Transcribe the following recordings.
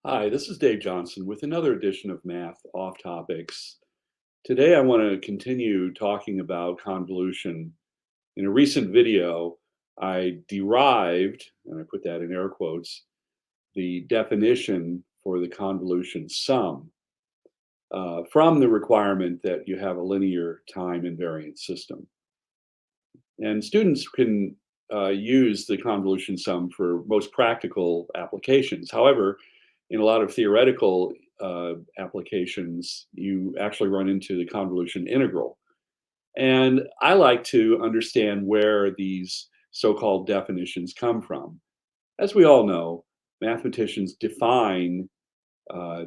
Hi, this is Dave Johnson with another edition of Math Off Topics. Today, I want to continue talking about convolution. In a recent video, I derived, and I put that in air quotes, the definition for the convolution sum from the requirement that you have a linear time invariant system. And students can use the convolution sum for most practical applications. However, in a lot of theoretical applications, you actually run into the convolution integral. And I like to understand where these so called definitions come from. As we all know, mathematicians define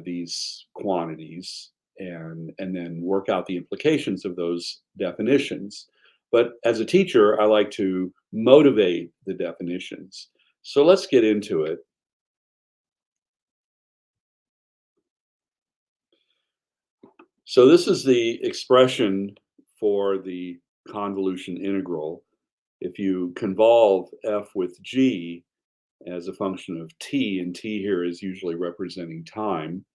these quantities and then work out the implications of those definitions. But as a teacher, I like to motivate the definitions. So let's get into it. So this is the expression for the convolution integral. If you convolve f with g as a function of t, and t here is usually representing time,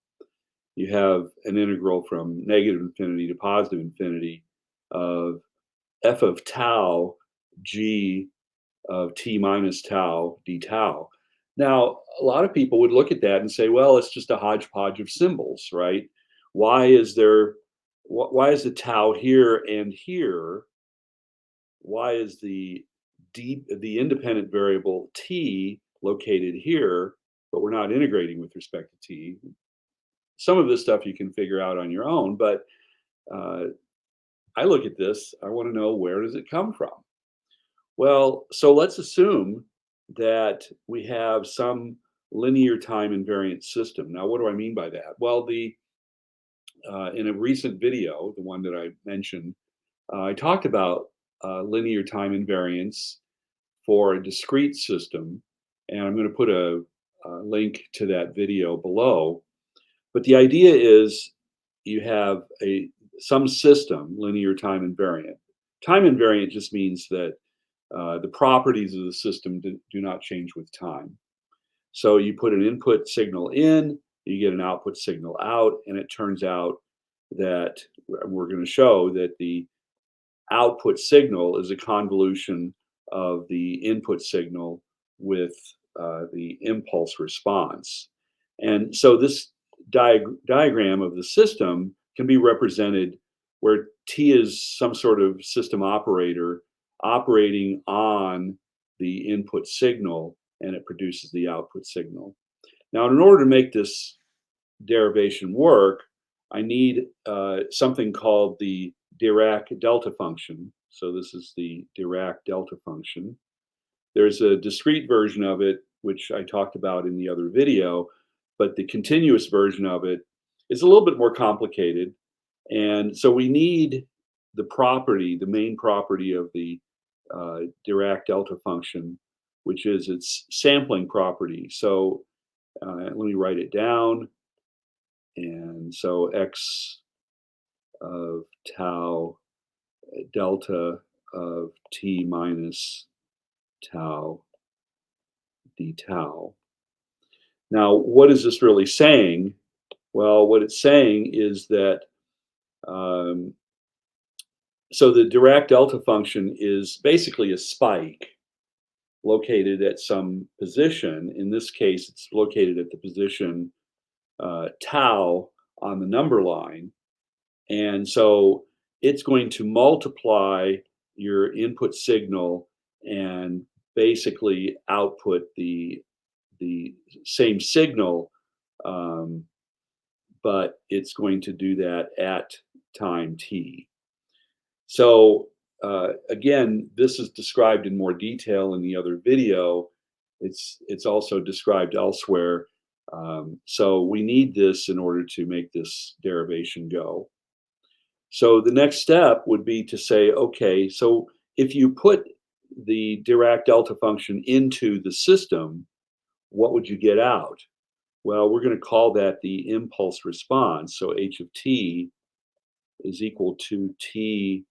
you have an integral from negative infinity to positive infinity of f of tau g of t minus tau d tau. Now, a lot of people would look at that and say, well, it's just a hodgepodge of symbols, right? Why is there, why is the tau here and here? Why is the independent variable t located here, but we're not integrating with respect to t? Some of this stuff you can figure out on your own, but uh, I look at this, I want to know, where does it come from? Well, so let's assume that we have some linear time invariant system. Now, what do I mean by that? Well, the in a recent video, the one that I mentioned, I talked about linear time invariance for a discrete system, and I'm going to put a link to that video below. But the idea is you have a some system, linear time invariant. Time invariant just means that the properties of the system do not change with time. So you put an input signal in, you get an output signal out, and it turns out that we're going to show that the output signal is a convolution of the input signal with the impulse response. And so this diagram of the system can be represented where T is some sort of system operator operating on the input signal, and it produces the output signal. Now, in order to make this derivation work, I need something called the Dirac delta function. So this is the Dirac delta function. There's a discrete version of it, which I talked about in the other video, but the continuous version of it is a little bit more complicated. And so we need the property, the main property of the Dirac delta function, which is its sampling property. So let me write it down. And so x of tau delta of t minus tau d tau. Now, what is this really saying? Well, what it's saying is that um, so the Dirac delta function is basically a spike located at some position. In this case, it's located at the position tau on the number line. And so it's going to multiply your input signal and basically output the same signal, um, but it's going to do that at time t. So again, this is described in more detail in the other video. It's also described elsewhere. So we need this in order to make this derivation go. So the next step would be to say, okay, so if you put the Dirac delta function into the system, what would you get out? Well, we're going to call that the impulse response. So h of t is equal to t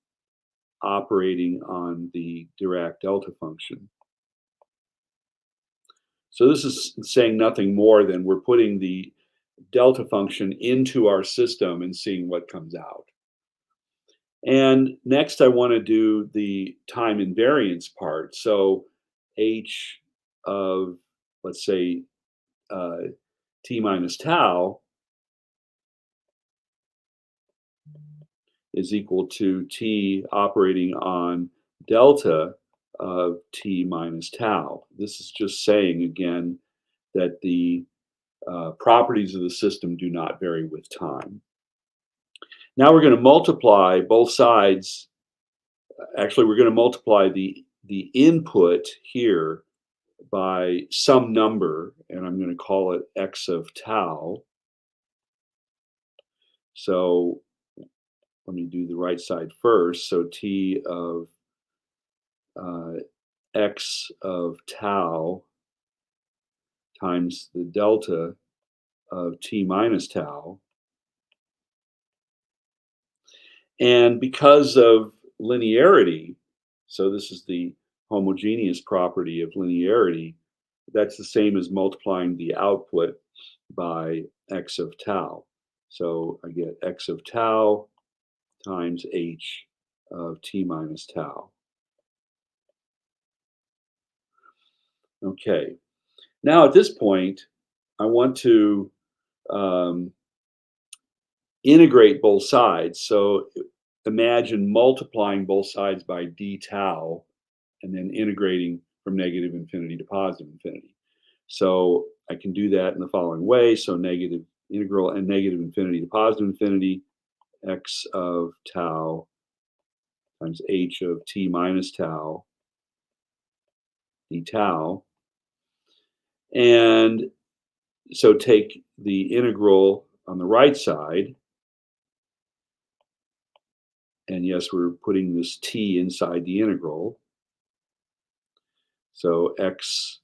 operating on the Dirac delta function. So this is saying nothing more than we're putting the delta function into our system and seeing what comes out. And next, I want to do the time invariance part. So h of, let's say, uh, t minus tau is equal to t operating on delta of t minus tau. This is just saying, again, that the properties of the system do not vary with time. Now we're going to multiply both sides. Actually, we're going to multiply the input here by some number, and I'm going to call it x of tau. So let me do the right side first. So t of uh, x of tau times the delta of t minus tau. And because of linearity, so this is the homogeneous property of linearity, that's the same as multiplying the output by x of tau. So I get x of tau times h of t minus tau. Okay, now at this point, I want to um, integrate both sides. So imagine multiplying both sides by d tau and then integrating from negative infinity to positive infinity. So I can do that in the following way. So negative integral and negative infinity to positive infinity, x of tau times h of t minus tau d tau. And so take the integral on the right side. And yes, we're putting this t inside the integral. So x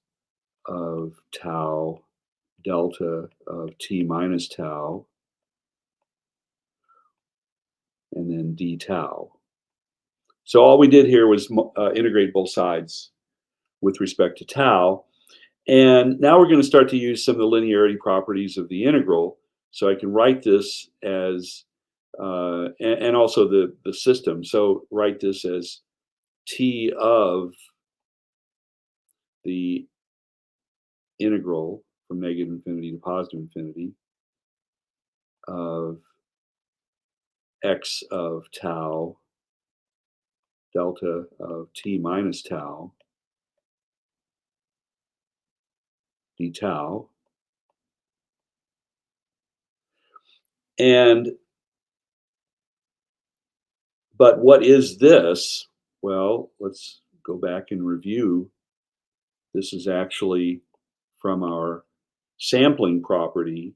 of tau delta of t minus tau, and then d tau. So all we did here was integrate both sides with respect to tau. And now we're going to start to use some of the linearity properties of the integral. So I can write this as, and also the system. So write this as t of the integral from negative infinity to positive infinity of x of tau delta of t minus tau d tau. And but what is this? Well, let's go back and review. This is actually from our sampling property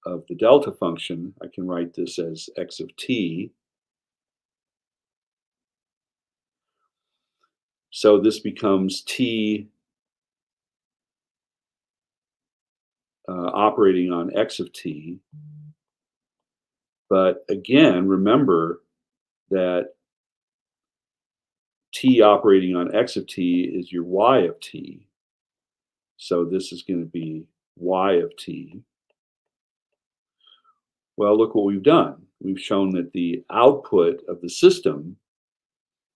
of the delta function. I can write this as x of t. So this becomes t operating on x of t. But again, remember that t operating on x of t is your y of t. So this is going to be y of t. Well, look what we've done. We've shown that the output of the system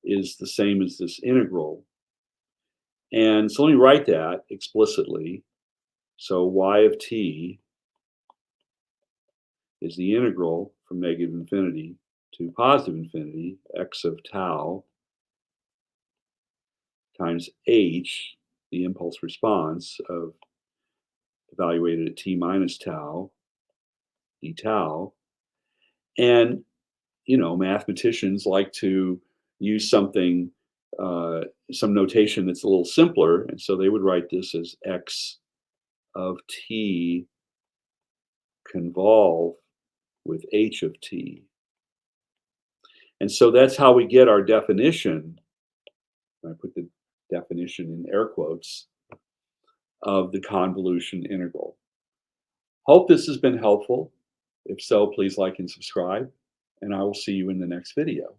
is the same as this integral. And so let me write that explicitly. So y of t is the integral from negative infinity to positive infinity, x of tau times h, the impulse response of evaluated at t minus tau, d tau. And, you know, mathematicians like to use something, some notation that's a little simpler. And so they would write this as x of t convolve with h of t. And so that's how we get our definition. I put the definition in air quotes of the convolution integral. Hope this has been helpful. If so, please like and subscribe, and I will see you in the next video.